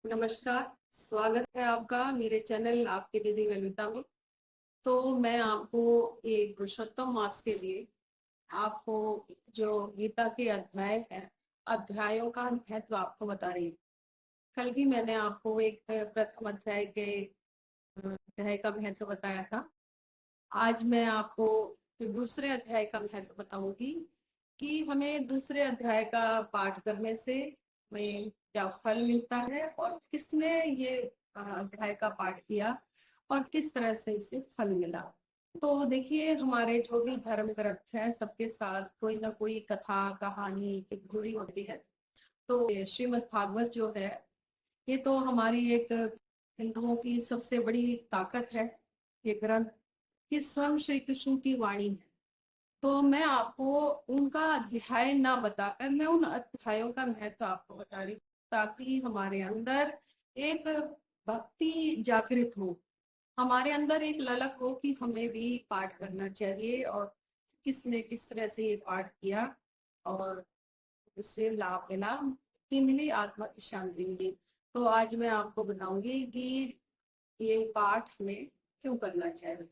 नमस्कार, स्वागत है आपका मेरे चैनल आपकी दीदी ललिता में। तो मैं आपको एक पुरुषोत्तम मास के लिए आपको जो गीता के अध्याय है, अध्यायों का महत्व आपको बता रही हूँ। कल भी मैंने आपको एक प्रथम अध्याय का महत्व बताया था। आज मैं आपको फिर दूसरे अध्याय का महत्व बताऊंगी कि हमें दूसरे अध्याय का पाठ करने से हमें क्या फल मिलता है और किसने ये अध्याय का पाठ किया और किस तरह से इसे फल मिला। तो देखिए, हमारे जो भी धर्म ग्रंथ है सबके साथ कोई ना कोई कथा कहानी एक जुड़ी होती है। तो ये श्रीमद् भागवत जो है, ये तो हमारी एक हिंदुओं की सबसे बड़ी ताकत है। ये ग्रंथ कि स्वयं श्री कृष्ण की वाणी है। तो मैं आपको उनका अध्याय ना बताकर मैं उन अध्यायों का महत्व आपको बता रही हूँ, ताकि हमारे अंदर एक भक्ति जागृत हो, हमारे अंदर एक ललक हो कि हमें भी पाठ करना चाहिए और किसने किस तरह से ये पाठ किया और उससे लाभ मिला, मुक्ति मिली, आत्मा की शांति मिली। तो आज मैं आपको बताऊंगी कि ये पाठ हमें क्यों करना चाहिए।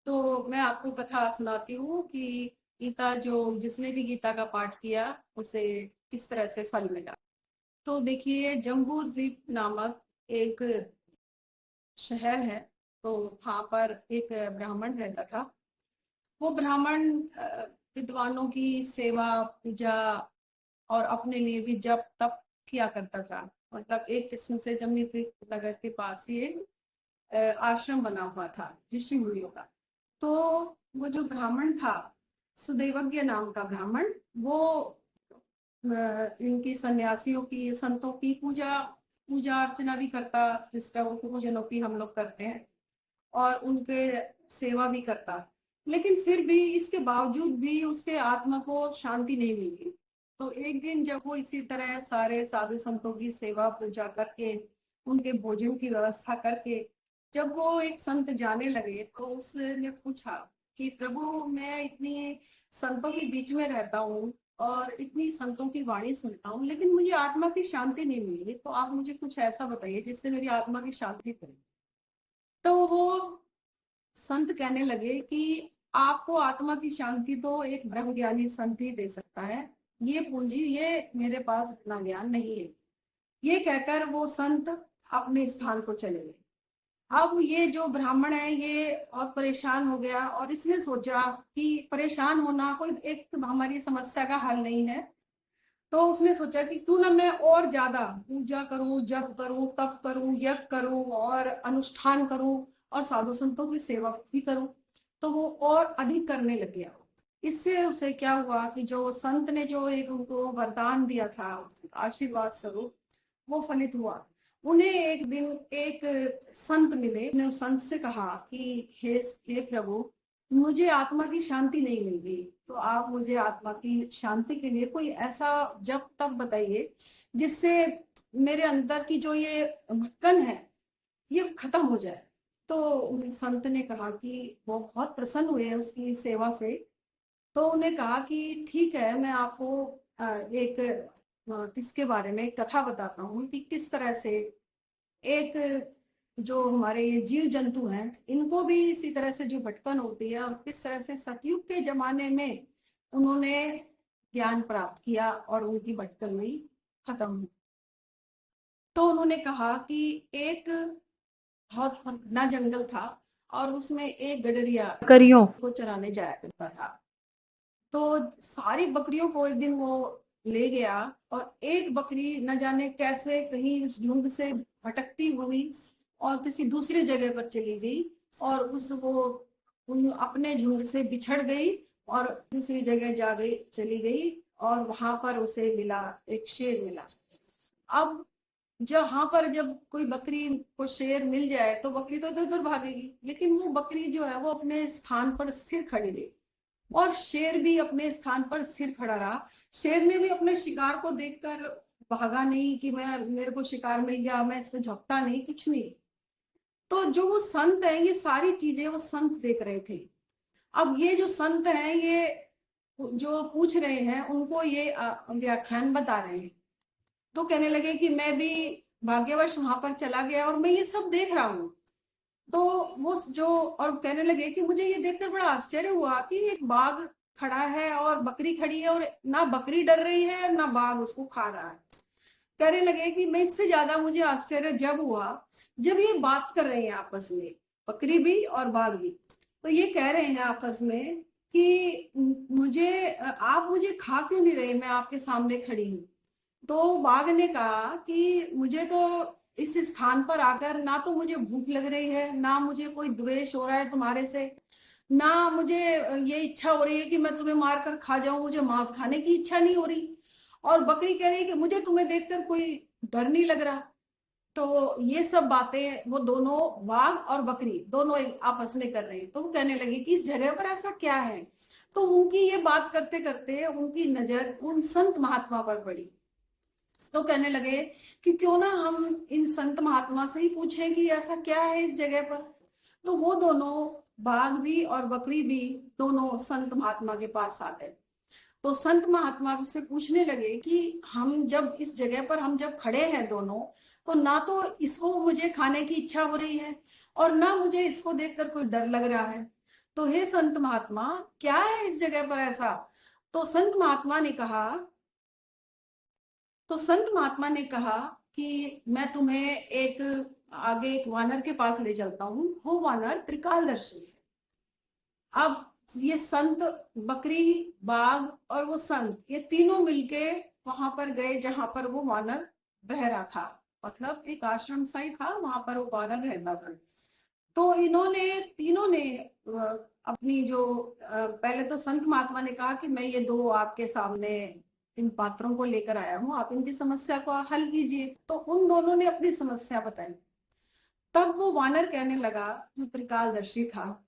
तो मैं आपको कथा सुनाती हूँ कि गीता जो जिसने भी गीता का पाठ किया उसे किस तरह से फल मिला। तो देखिए, जम्बू द्वीप नामक एक शहर है। तो वहां पर एक ब्राह्मण रहता था। वो ब्राह्मण विद्वानों की सेवा पूजा और अपने लिए भी जप तप किया करता था। मतलब एक किस्म से जम्मू द्वीप नगर के पास ही एक आश्रम बना हुआ था ऋषि मुनियों का। तो वो जो ब्राह्मण था, सुदेवज्ञ नाम का ब्राह्मण, वो इनकी सन्यासियों की संतों की पूजा पूजा अर्चना भी करता, जिसका वो पूजनों की हम लोग करते हैं, और उनके सेवा भी करता। लेकिन फिर भी इसके बावजूद भी उसके आत्मा को शांति नहीं मिली। तो एक दिन जब वो इसी तरह सारे साधु संतों की सेवा पूजा करके उनके भोजन की व्यवस्था करके जब वो एक संत जाने लगे, तो उसने पूछा कि प्रभु, मैं इतनी संतों के बीच में रहता हूँ और इतनी संतों की वाणी सुनता हूँ, लेकिन मुझे आत्मा की शांति नहीं मिली। तो आप मुझे कुछ ऐसा बताइए जिससे मेरी आत्मा की शांति करे। तो वो संत कहने लगे कि आपको आत्मा की शांति तो एक ब्रह्म ज्ञानी संत ही दे सकता है। ये पूंजी, ये मेरे पास इतना ज्ञान नहीं है। ये कहकर वो संत अपने स्थान को चले गए। अब ये जो ब्राह्मण है ये बहुत परेशान हो गया और इसने सोचा कि परेशान होना कोई एक हमारी समस्या का हल नहीं है। तो उसने सोचा कि क्यों ना मैं और ज्यादा पूजा करूं, जप करूं, तप करूं, यज्ञ करूं और अनुष्ठान करूं और साधु संतों की सेवा भी करूं। तो वो और अधिक करने लग गया। इससे उसे क्या हुआ कि जो संत ने जो एक उनको वरदान दिया था आशीर्वाद स्वरूप, वो फलित हुआ। उन्हें एक दिन एक संत मिले। उन्होंने उस संत से कहा कि हे प्रभु, मुझे आत्मा की शांति नहीं मिल रही, तो आप मुझे आत्मा की शांति के लिए कोई ऐसा जप तप बताइए जिससे मेरे अंदर की जो ये भटकन है ये खत्म हो जाए। तो उन संत ने कहा कि वो बहुत प्रसन्न हुए हैं उसकी सेवा से। तो उन्हें कहा कि ठीक है, मैं आपको एक इसके बारे में एक कथा बताता हूँ कि किस तरह से एक जो हमारे ये जीव जंतु हैं इनको भी इसी तरह से जो भटकन होती है और किस तरह से सतयुग के जमाने में उन्होंने ज्ञान प्राप्त किया और उनकी भटकन हुई, खत्म हुई। तो उन्होंने कहा कि एक बहुत घना जंगल था और उसमें एक गडरिया बकरियों को चराने जाया करता था। तो सारी बकरियों को एक दिन वो ले गया और एक बकरी न जाने कैसे कहीं उस झुंड से भटकती हुई और किसी दूसरी जगह पर चली गई और उस वो उन अपने झुंड से बिछड़ गई और दूसरी जगह जा गई, चली गई। और वहां पर उसे मिला, एक शेर मिला। अब जहां पर जब कोई बकरी को शेर मिल जाए तो बकरी तो इधर उधर भागेगी, लेकिन वो बकरी जो है वो अपने स्थान पर स्थिर खड़ी रही और शेर भी अपने स्थान पर स्थिर खड़ा रहा। शेर ने भी अपने शिकार को देखकर भागा नहीं कि मैं मेरे को शिकार मिल गया, मैं इसमें झपटा नहीं, कुछ नहीं। तो जो वो संत है, ये सारी चीजें वो संत देख रहे थे। अब ये जो संत हैं ये जो पूछ रहे हैं उनको ये व्याख्यान बता रहे हैं। तो कहने लगे कि मैं भी भाग्यवश वहां पर चला गया और मैं ये सब देख रहा हूँ। तो वो जो और कहने लगे कि मुझे ये देखकर बड़ा आश्चर्य हुआ कि एक बाघ खड़ा है और बकरी खड़ी है, और ना बकरी डर रही है ना बाघ उसको खा रहा है। कहने लगे कि मैं इससे ज्यादा मुझे आश्चर्य जब हुआ जब ये बात कर रहे हैं आपस में, बकरी भी और बाघ भी। तो ये कह रहे हैं आपस में कि मुझे आप मुझे खा क्यों नहीं रहे, मैं आपके सामने खड़ी हूँ। तो बाघ ने कहा कि मुझे तो इस स्थान पर आकर ना तो मुझे भूख लग रही है, ना मुझे कोई द्वेष हो रहा है तुम्हारे से, ना मुझे ये इच्छा हो रही है कि मैं तुम्हें मार कर खा जाऊं, मुझे मांस खाने की इच्छा नहीं हो रही। और बकरी कह रही है कि मुझे तुम्हें देखकर कोई डर नहीं लग रहा। तो ये सब बातें वो दोनों, बाघ और बकरी दोनों आपस में कर रहे हैं। तो वो कहने लगे कि इस जगह पर ऐसा क्या है। तो उनकी ये बात करते करते उनकी नजर उन संत महात्मा पर पड़ी। तो कहने लगे कि क्यों ना हम इन संत महात्मा से ही पूछें कि ऐसा क्या है इस जगह पर। तो वो दोनों, बाघ भी और बकरी भी, दोनों संत महात्मा के पास आ गए। तो संत महात्मा से पूछने लगे कि हम जब इस जगह पर हम जब खड़े हैं दोनों, तो ना तो इसको मुझे खाने की इच्छा हो रही है और ना मुझे इसको देखकर कोई डर लग रहा है। तो हे संत महात्मा, क्या है इस जगह पर ऐसा। तो संत महात्मा ने कहा तो संत महात्मा ने कहा कि मैं तुम्हें एक आगे एक वानर के पास ले चलता हूँ, वो वानर त्रिकालदर्शी है। अब ये संत, बकरी, बाघ और वो संत, ये तीनों मिलके वहां पर गए जहां पर वो वानर रह रहा था। मतलब एक आश्रम सा ही था, वहां पर वो वानर रहता था। तो इन्होंने तीनों ने अपनी जो पहले तो संत महात्मा ने कहा कि मैं ये दो आपके सामने इन पात्रों को लेकर आया हूँ, आप इनकी समस्या को हल कीजिए। तो उन दोनों ने अपनी समस्या बताई। तब वो वानर कहने लगा, जो त्रिकालदर्शी था,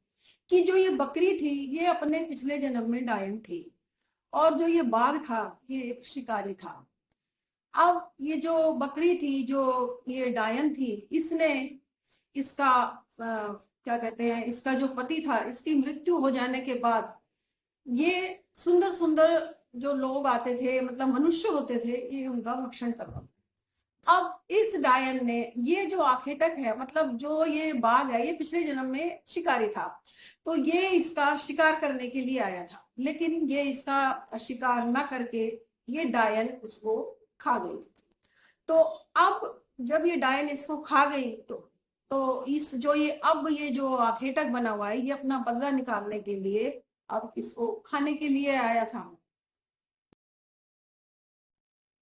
कि जो ये बकरी थी ये अपने पिछले जन्म में डायन थी, और जो ये बाघ था ये एक शिकारी था। अब ये जो बकरी थी, जो ये डायन थी, इसने इसका क्या कहते हैं, इसका जो पति था, इसकी मृत्यु हो जाने के बाद ये सुंदर सुंदर जो लोग आते थे, मतलब मनुष्य होते थे, ये उनका भक्षण करता। अब इस डायन ने, ये जो आखेटक है, मतलब जो ये बाघ है, ये पिछले जन्म में शिकारी था। तो ये इसका शिकार करने के लिए आया था, लेकिन ये इसका शिकार ना करके ये डायन उसको खा गई। तो अब जब ये डायन इसको खा गई, तो इस जो ये अब ये जो आखेटक बना हुआ है, ये अपना बदला निकालने के लिए अब इसको खाने के लिए आया था।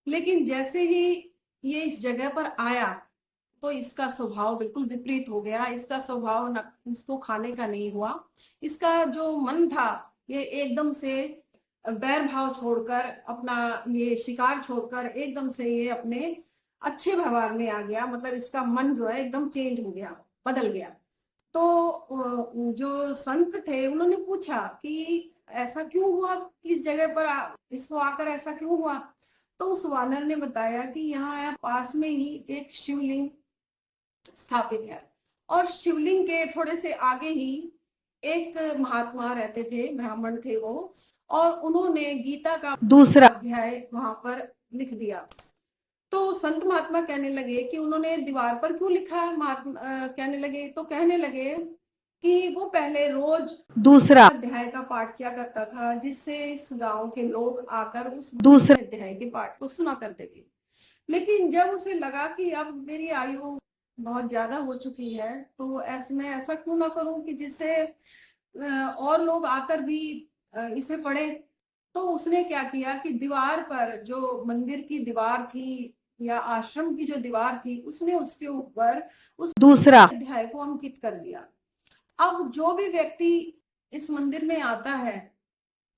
लेकिन जैसे ही ये इस जगह पर आया, तो इसका स्वभाव बिल्कुल विपरीत हो गया। इसका स्वभाव न इसको खाने का नहीं हुआ। इसका जो मन था, ये एकदम से बैर भाव छोड़कर, अपना ये शिकार छोड़कर एकदम से ये अपने अच्छे व्यवहार में आ गया। मतलब इसका मन जो है एकदम चेंज हो गया, बदल गया। तो जो संत थे उन्होंने पूछा कि ऐसा क्यों हुआ, इस जगह पर इसको आकर ऐसा क्यों हुआ। तो उस वानर ने बताया कि यहाँ पास में ही एक शिवलिंग स्थापित है, और शिवलिंग के थोड़े से आगे ही एक महात्मा रहते थे, ब्राह्मण थे वो, और उन्होंने गीता का दूसरा अध्याय वहां पर लिख दिया। तो संत महात्मा कहने लगे कि उन्होंने दीवार पर क्यों लिखा है। महात्मा कहने लगे, तो कहने लगे कि वो पहले रोज दूसरा अध्याय का पाठ किया करता था, जिससे इस गांव के लोग आकर उस दूसरे अध्याय के पाठ को सुना करते थे। लेकिन जब उसे लगा कि अब मेरी आयु बहुत ज्यादा हो चुकी है, तो ऐसे में ऐसा क्यों ना करूं कि जिससे और लोग आकर भी इसे पढ़े। तो उसने क्या किया कि दीवार पर, जो मंदिर की दीवार थी या आश्रम की जो दीवार थी, उसने उसके ऊपर उस दूसरा अध्याय को अंकित कर दिया। अब जो भी व्यक्ति इस मंदिर में आता है,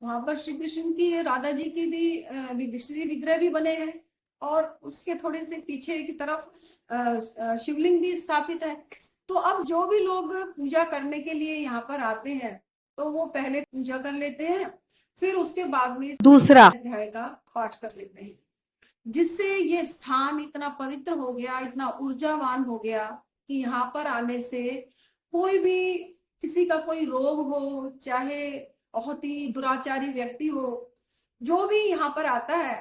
वहां पर श्री कृष्ण की, राधा जी की भी श्री विग्रह भी बने हैं, और उसके थोड़े से पीछे की तरफ शिवलिंग भी स्थापित है। तो अब जो भी लोग पूजा करने के लिए यहाँ पर आते हैं, तो वो पहले पूजा कर लेते हैं, फिर उसके बाद में दूसरा अध्याय का पाठ कर लेते हैं, जिससे ये स्थान इतना पवित्र हो गया, इतना ऊर्जावान हो गया कि यहाँ पर आने से कोई भी, किसी का कोई रोग हो, चाहे बहुत ही दुराचारी व्यक्ति हो, जो भी यहाँ पर आता है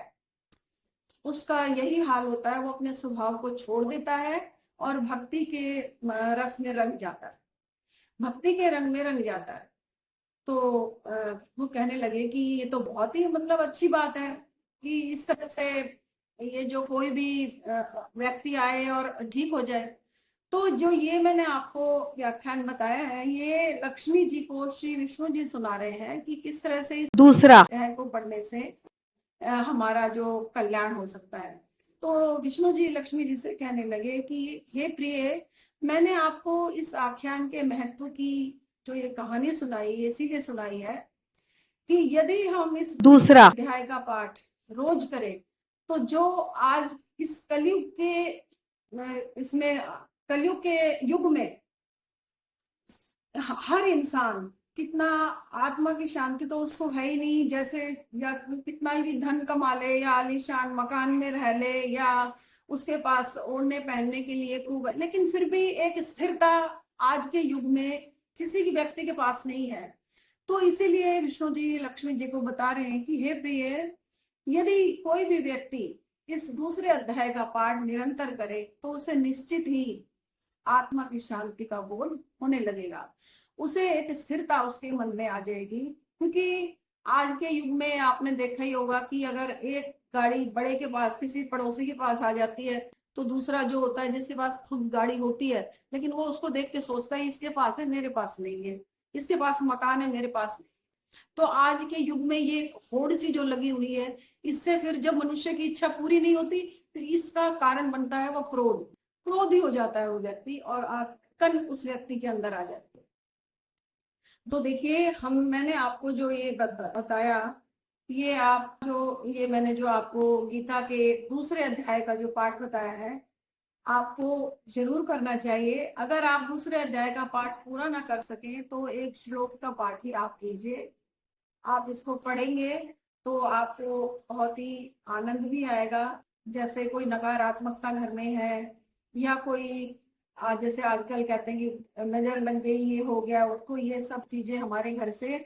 उसका यही हाल होता है, वो अपने स्वभाव को छोड़ देता है और भक्ति के रस में रंग जाता है, भक्ति के रंग में रंग जाता है। तो वो कहने लगे कि ये तो बहुत ही मतलब अच्छी बात है कि इस तरह से ये जो कोई भी व्यक्ति आए और ठीक हो जाए। तो जो ये मैंने आपको व्याख्यान बताया है, ये लक्ष्मी जी को श्री विष्णु जी सुना रहे हैं कि किस तरह से इस दूसरा अध्याय को पढ़ने से हमारा जो कल्याण हो सकता है। तो विष्णु जी लक्ष्मी जी से कहने लगे कि हे प्रिय, मैंने आपको इस आख्यान के महत्व की जो ये कहानी सुनाई है इसीलिए सुनाई है कि यदि हम इस दूसरा अध्याय का पाठ रोज करें तो जो आज इस कलयुग के इसमें कलयुग के युग में हर इंसान कितना आत्मा की शांति तो उसको है ही नहीं, जैसे या कितना ही धन कमा ले या आलीशान मकान में रह ले या उसके पास ओढ़ने पहनने के लिए खूब है, लेकिन फिर भी एक स्थिरता आज के युग में किसी भी व्यक्ति के पास नहीं है। तो इसीलिए विष्णु जी लक्ष्मी जी को बता रहे हैं कि हे प्रिय, यदि कोई भी व्यक्ति इस दूसरे अध्याय का पाठ निरंतर करे तो उसे निश्चित ही आत्मा की शांति का बोध होने लगेगा, उसे एक स्थिरता उसके मन में आ जाएगी। क्योंकि आज के युग में आपने देखा ही होगा कि अगर एक गाड़ी बड़े के पास किसी पड़ोसी के पास आ जाती है तो दूसरा जो होता है जिसके पास खुद गाड़ी होती है, लेकिन वो उसको देख के सोचता है इसके पास है मेरे पास नहीं है, इसके पास मकान है मेरे पास नहीं। तो आज के युग में ये होड़ सी जो लगी हुई है, इससे फिर जब मनुष्य की इच्छा पूरी नहीं होती फिर इसका कारण बनता है वो क्रोध, क्रोधी हो जाता है वो व्यक्ति और आकल उस व्यक्ति के अंदर आ जाती है। तो देखिए मैंने आपको जो ये बताया, ये आप जो ये मैंने जो आपको गीता के दूसरे अध्याय का जो पाठ बताया है आपको जरूर करना चाहिए। अगर आप दूसरे अध्याय का पाठ पूरा ना कर सकें तो एक श्लोक का पाठ ही आप कीजिए। आप इसको पढ़ेंगे तो आपको बहुत ही आनंद भी आएगा। जैसे कोई नकारात्मकता घर में है या कोई जैसे आजकल कहते हैं कि नजर लग गई, ये हो गया उसको, ये सब चीजें हमारे घर से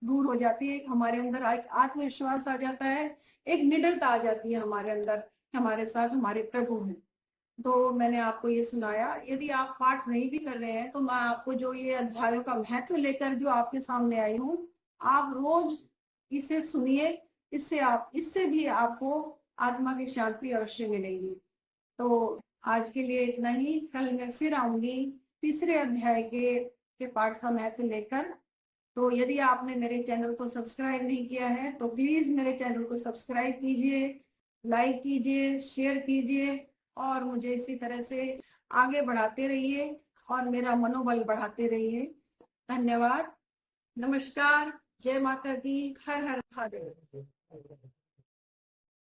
दूर हो जाती है, हमारे अंदर एक आत्मविश्वास आ जाता है, एक निडरता आ जाती है हमारे अंदर, हमारे साथ हमारे प्रभु हैं। तो मैंने आपको ये सुनाया। यदि आप पाठ नहीं भी कर रहे हैं तो मैं आपको जो ये अध्यायों का महत्व लेकर जो आपके सामने आई हूँ, आप रोज इसे सुनिए, इससे भी आपको आत्मा की शांति अवश्य मिलेगी। तो आज के लिए इतना ही, कल मैं फिर आऊंगी तीसरे अध्याय के पाठ का महत्व लेकर। तो यदि आपने मेरे चैनल को सब्सक्राइब नहीं किया है तो प्लीज मेरे चैनल को सब्सक्राइब कीजिए, लाइक कीजिए, शेयर कीजिए और मुझे इसी तरह से आगे बढ़ाते रहिए और मेरा मनोबल बढ़ाते रहिए। धन्यवाद। नमस्कार। जय माता दी। हर हर महादेव।